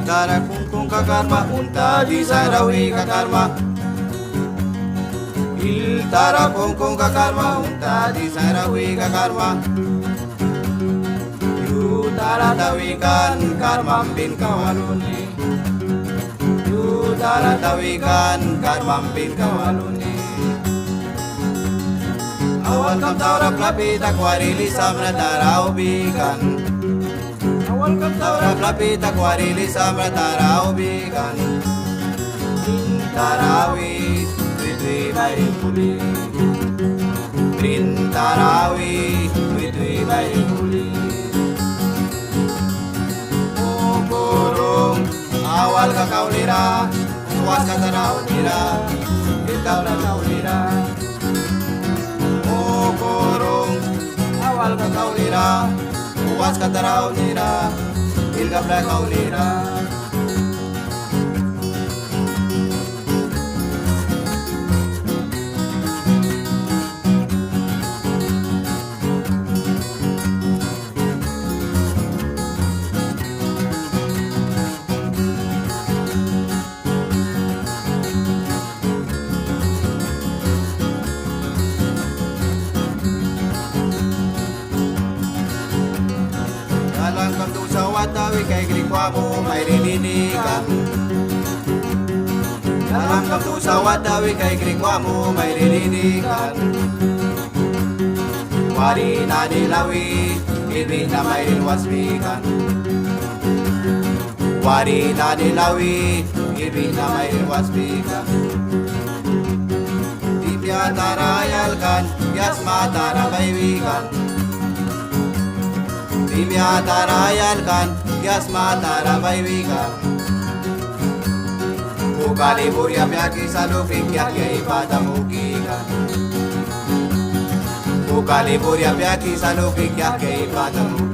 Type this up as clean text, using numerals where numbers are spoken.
Tara kung kakarma unta di sarawi kakarma. Il tara kung kakarma unta di sarawi kakarma. Yu tara tawikan karmam bin kawaluni. Yu tara tawikan karmam bin kawaluni. Awal kam taura plapita kwarili samra tarau bikan. Awal kam taura plapita kwarili samra tarau bikan. Tarawi twitwi bayi puli. Tarawi twitwi bayi puli. Mukurung awal ka kaulira, puas ka tarau nira, ikaw na kaulira. Kurung awal ka kaulira, puas ka tarau nira, ilgam na kaulira. Dalam kam tu sawatawi kay grikwa mo may rininikan. Dalam kam tu sawatawi kay grikwa mo may rininikan. Wari na nilawi, ibig na may rinwasbikan. Wari na nilawi, ibig na may rinwasbikan. Tipya tarayalkan, yasma tarabaywikan. Dimya tarayalkan, yasma tarabaywikan. Bukali burya pyaki salufik yakya ipatamukikan. Bukali burya pyaki salufik yakya ipatamukikan.